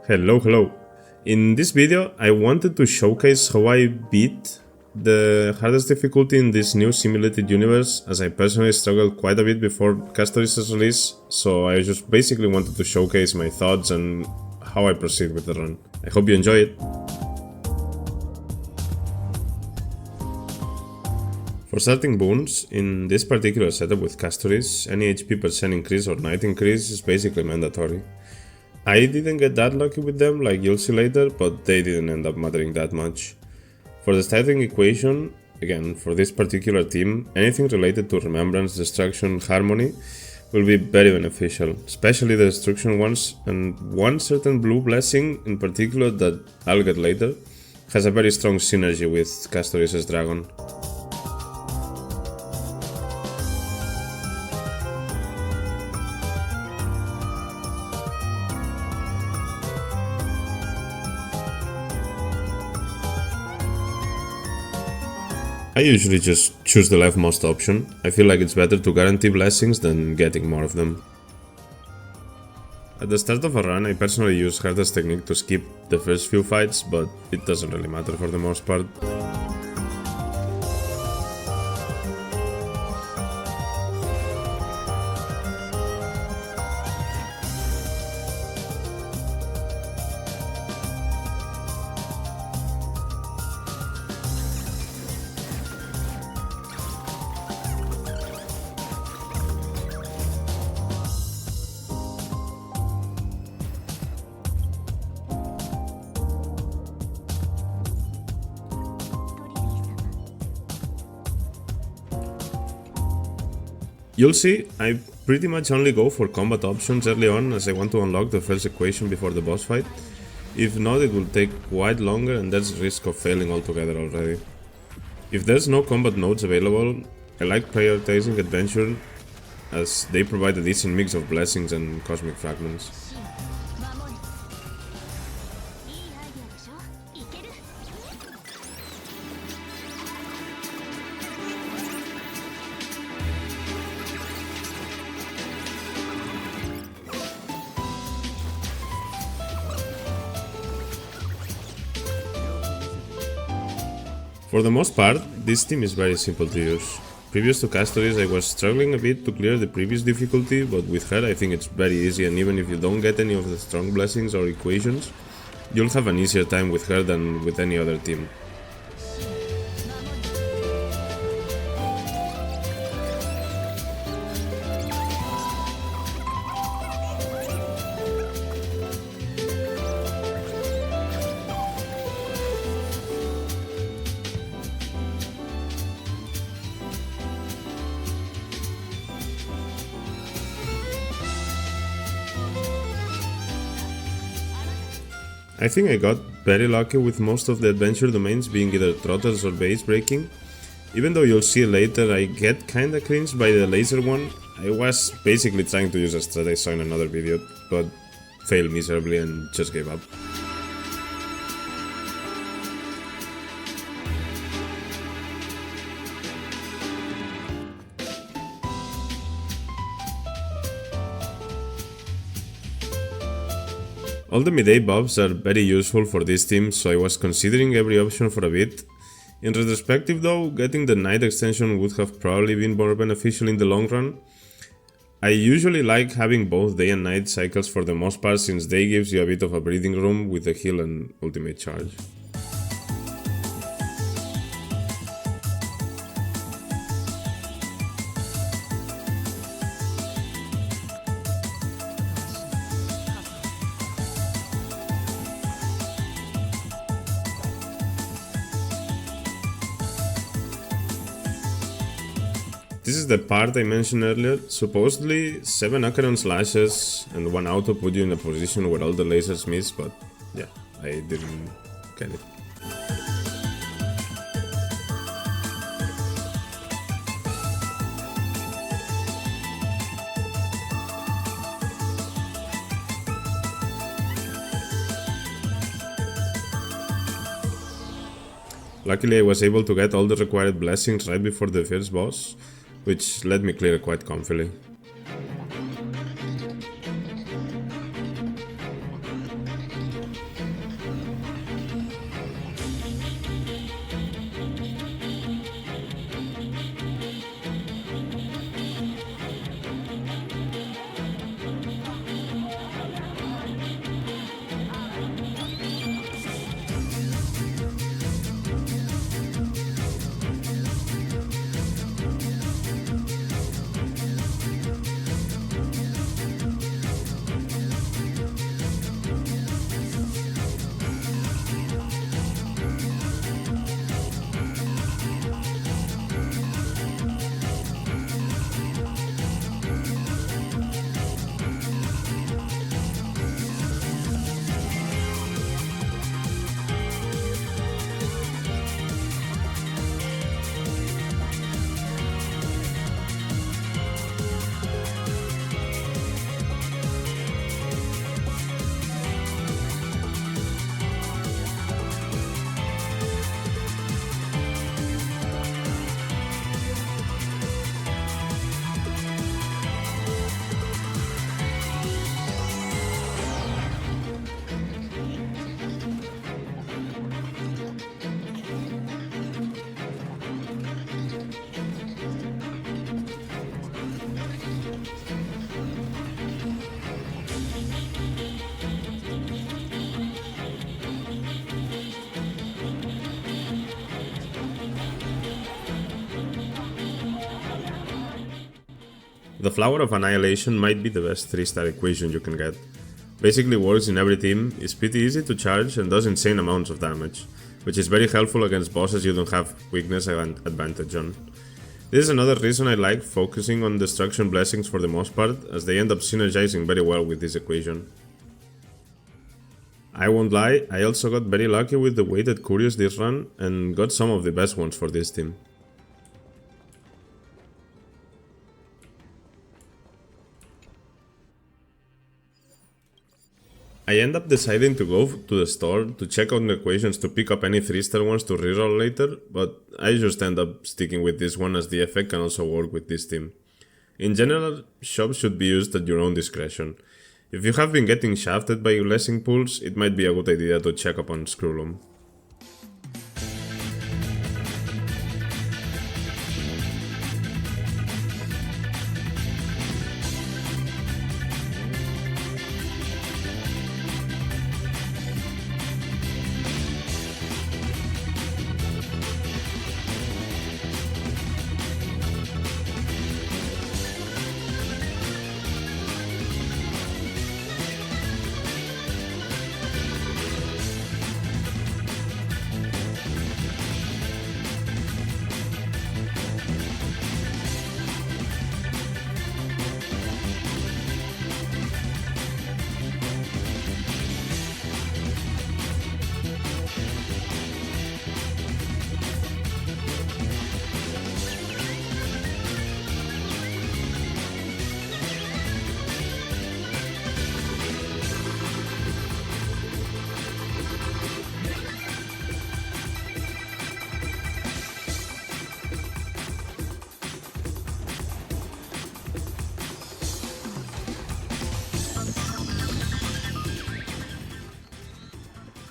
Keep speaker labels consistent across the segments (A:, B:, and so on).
A: Hello. In this video, I wanted to showcase how I beat the hardest difficulty in this new simulated universe, as I personally struggled quite a bit before Castoris' release, so I just basically wanted to showcase my thoughts and how I proceed with the run. I hope you enjoy it. For starting boons, in this particular setup with Castoris, any HP percent increase or night increase is basically mandatory. I didn't get that lucky with them, like you'll see later, but they didn't end up mattering that much. For the starting equation, again, for this particular team, anything related to Remembrance, Destruction, Harmony will be very beneficial, especially the Destruction ones, and one certain blue blessing in particular that I'll get later has a very strong synergy with Castoris' Dragon. I usually just choose the leftmost option. I feel like it's better to guarantee blessings than getting more of them. At the start of a run, I personally use hardest technique to skip the first few fights, but it doesn't really matter for the most part. You'll see, I pretty much only go for combat options early on, as I want to unlock the first equation before the boss fight. If not, it will take quite longer and there's risk of failing altogether already. If there's no combat nodes available, I like prioritizing adventure, as they provide a decent mix of blessings and cosmic fragments. For the most part, this team is very simple to use. Previous to Castoris, I was struggling a bit to clear the previous difficulty, but with her I think it's very easy, and even if you don't get any of the strong blessings or equations, you'll have an easier time with her than with any other team. I think I got very lucky with most of the adventure domains being either trotters or base breaking. Even though you'll see later I get kinda cringed by the laser one. I was basically trying to use a strat I saw in another video, but failed miserably and just gave up. All the mid-A buffs are very useful for this team, so I was considering every option for a bit. In retrospective though, getting the night extension would have probably been more beneficial in the long run. I usually like having both day and night cycles for the most part, since day gives you a bit of a breathing room with the heal and ultimate charge. This is the part I mentioned earlier. Supposedly 7 Acheron slashes and 1 auto put you in a position where all the lasers miss, but yeah, I didn't get it. Luckily I was able to get all the required blessings right before the first boss, which let me clear quite comfortably. The Flower of Annihilation might be the best 3-star equation you can get. Basically works in every team, is pretty easy to charge and does insane amounts of damage, which is very helpful against bosses you don't have weakness and advantage on. This is another reason I like focusing on Destruction Blessings for the most part, as they end up synergizing very well with this equation. I won't lie, I also got very lucky with the weighted Curious this run, and got some of the best ones for this team. I end up deciding to go to the store to check out the equations to pick up any 3-star ones to reroll later, but I just end up sticking with this one as the effect can also work with this team. In general, shops should be used at your own discretion. If you have been getting shafted by blessing pools, it might be a good idea to check up on Screwloom.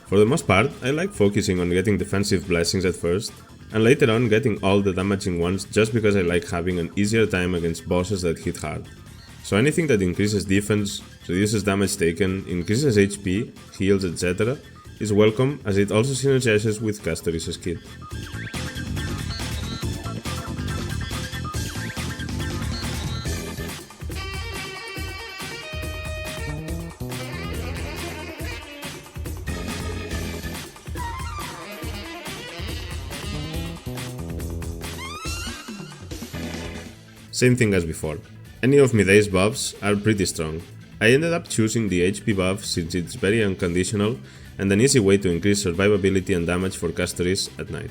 A: For the most part, I like focusing on getting defensive blessings at first, and later on getting all the damaging ones just because I like having an easier time against bosses that hit hard. So anything that increases defense, reduces damage taken, increases HP, heals, etc. is welcome, as it also synergizes with Castoris' skill. Same thing as before. Any of Miday's buffs are pretty strong. I ended up choosing the HP buff since it's very unconditional and an easy way to increase survivability and damage for Castoris at night.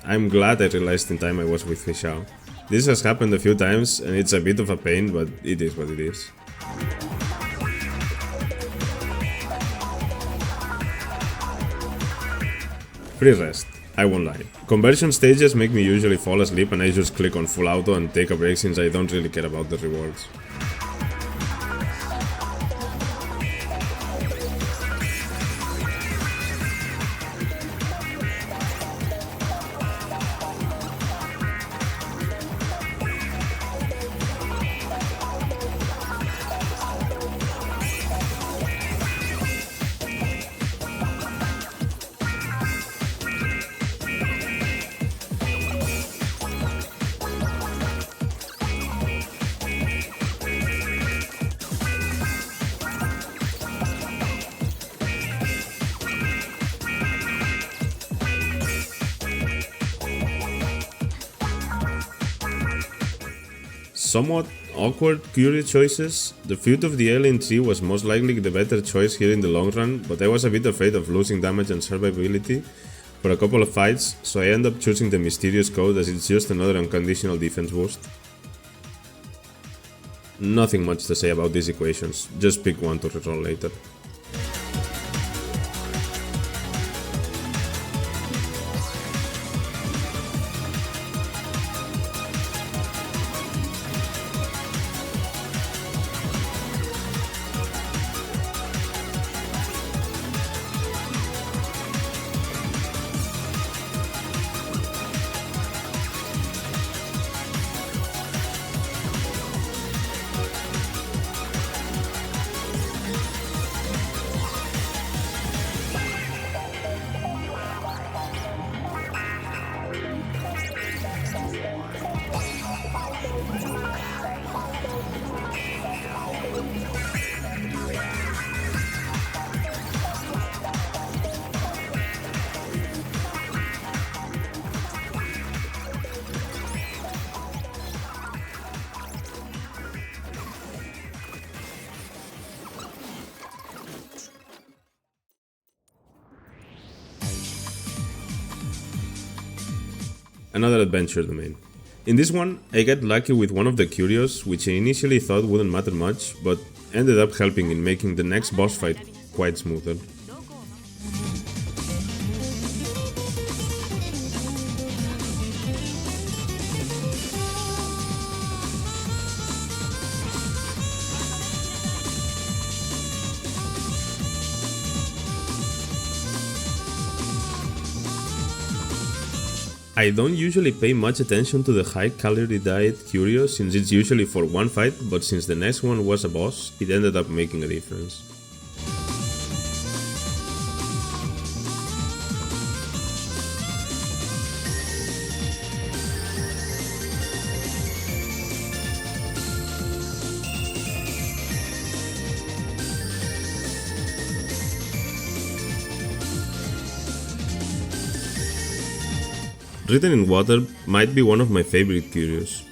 A: I'm glad I realized in time I was with Fishao. This has happened a few times and it's a bit of a pain, but it is what it is. Free rest, I won't lie. Conversion stages make me usually fall asleep and I just click on full auto and take a break since I don't really care about the rewards. Somewhat awkward Curie choices. The Feud of the Alien Tree was most likely the better choice here in the long run, but I was a bit afraid of losing damage and survivability for a couple of fights, so I end up choosing the Mysterious Code as it's just another unconditional defense boost. Nothing much to say about these equations, just pick one to reroll later. another adventure domain. In this one, I got lucky with one of the curios, which I initially thought wouldn't matter much, but ended up helping in making the next boss fight quite smoother. I don't usually pay much attention to the high calorie diet curio since it's usually for one fight, but since the next one was a boss, it ended up making a difference. Written in Water might be one of my favorite curios.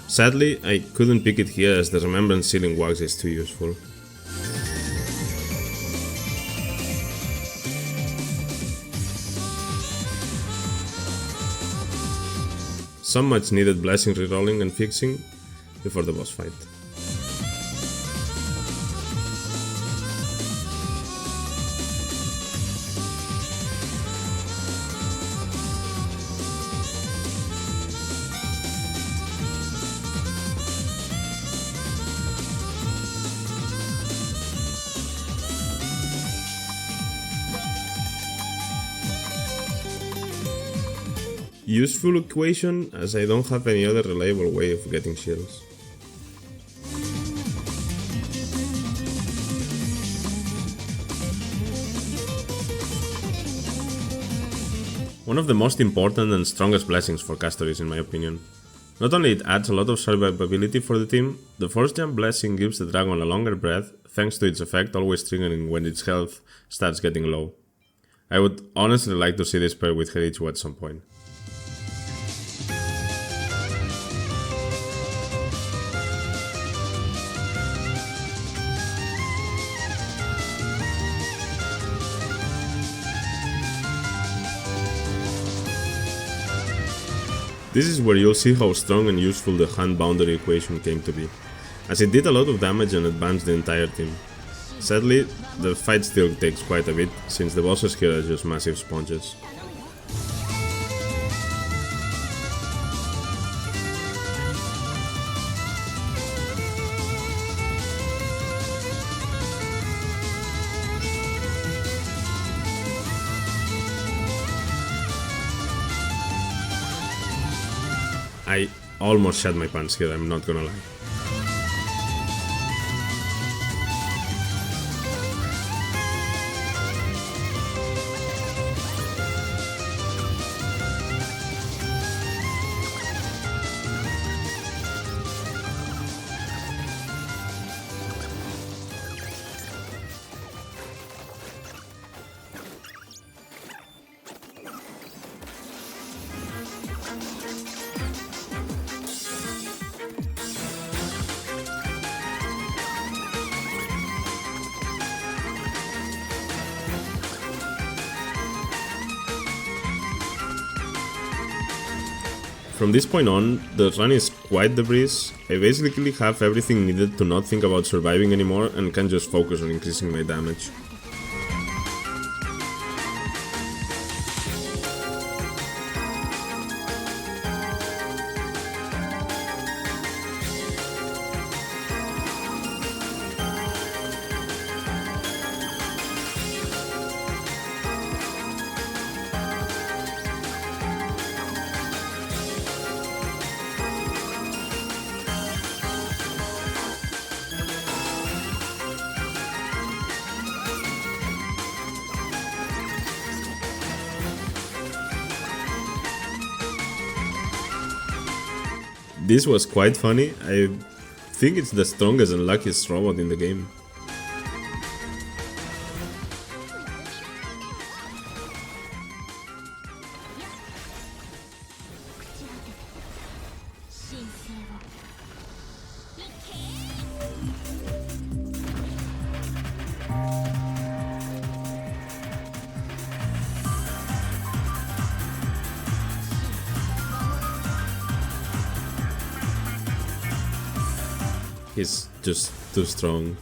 A: Sadly, I couldn't pick it here as the Remembrance Sealing Wax is too useful. Some much needed blessing rerolling and fixing before the boss fight. Useful equation, as I don't have any other reliable way of getting shields. One of the most important and strongest blessings for casters in my opinion. Not only it adds a lot of survivability for the team, the force jump blessing gives the dragon a longer breath thanks to its effect always triggering when its health starts getting low. I would honestly like to see this pair with Heiichi at some point. This is where you'll see how strong and useful the hand boundary equation came to be, as it did a lot of damage and advanced the entire team. Sadly, the fight still takes quite a bit, since the bosses here are just massive sponges. I almost shat my pants here, I'm not gonna lie. From this point on, the run is quite the breeze. I basically have everything needed to not think about surviving anymore and can just focus on increasing my damage. This was quite funny. I think it's the strongest and luckiest robot in the game. He's just too strong.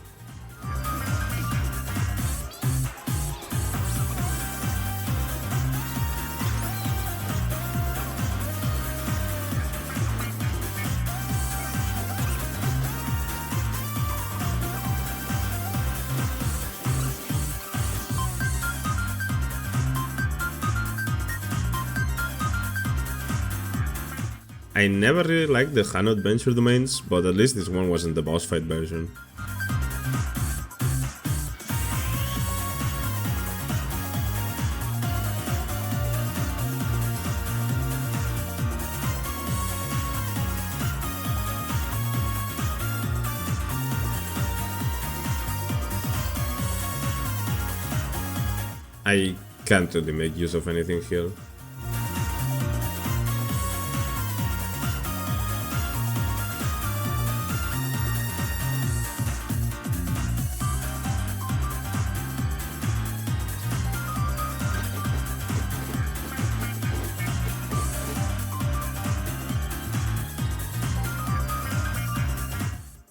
A: I never really liked the Hano Adventure domains, but at least this one wasn't the boss fight version. I can't really make use of anything here.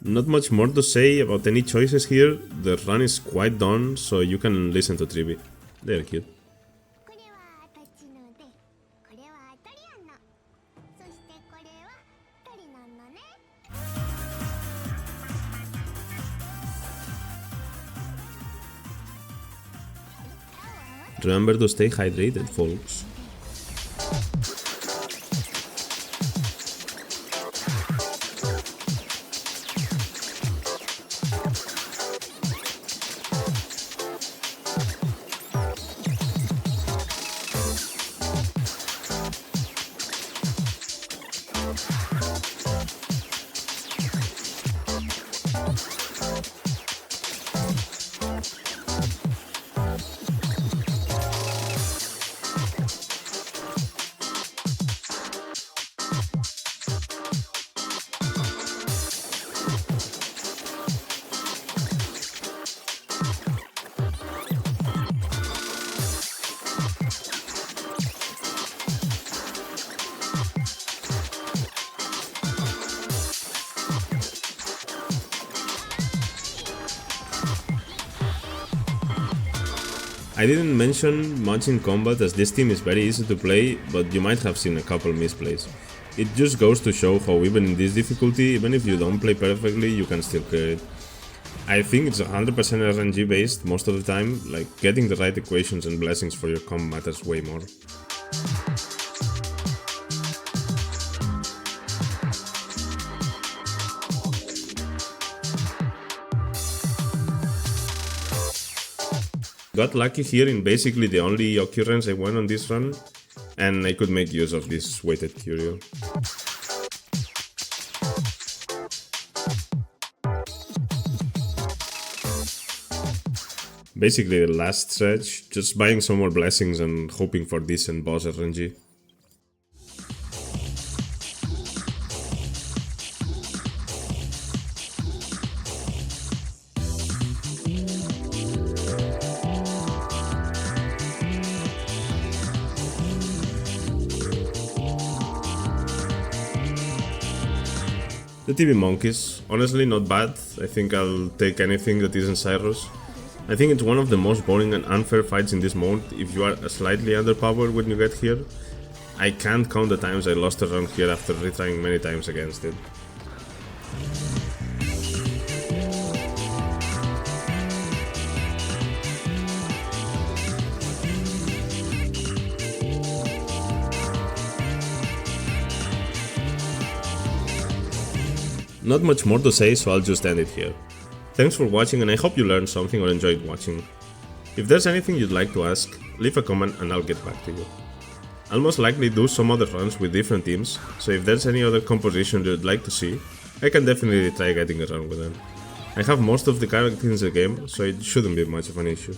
A: Not much more to say about any choices here. The run is quite done, so you can listen to Trivi. They're cute. Remember to stay hydrated, folks. I didn't mention much in combat as this team is very easy to play, but you might have seen a couple misplays. It just goes to show how even in this difficulty, even if you don't play perfectly, you can still clear it. I think it's 100% RNG based most of the time, like getting the right equations and blessings for your comp matters way more. Got lucky here in basically the only occurrence I won on this run, and I could make use of this weighted curio. Basically the last stretch, just buying some more blessings and hoping for decent boss RNG. The TV monkeys, honestly not bad. I think I'll take anything that isn't Cyrus. I think it's one of the most boring and unfair fights in this mode if you are slightly underpowered when you get here. I can't count the times I lost a run here after retrying many times against it. Not much more to say, so I'll just end it here. Thanks for watching and I hope you learned something or enjoyed watching. If there's anything you'd like to ask, leave a comment and I'll get back to you. I'll most likely do some other runs with different teams, so if there's any other composition you'd like to see, I can definitely try getting a run with them. I have most of the characters in the game, so it shouldn't be much of an issue.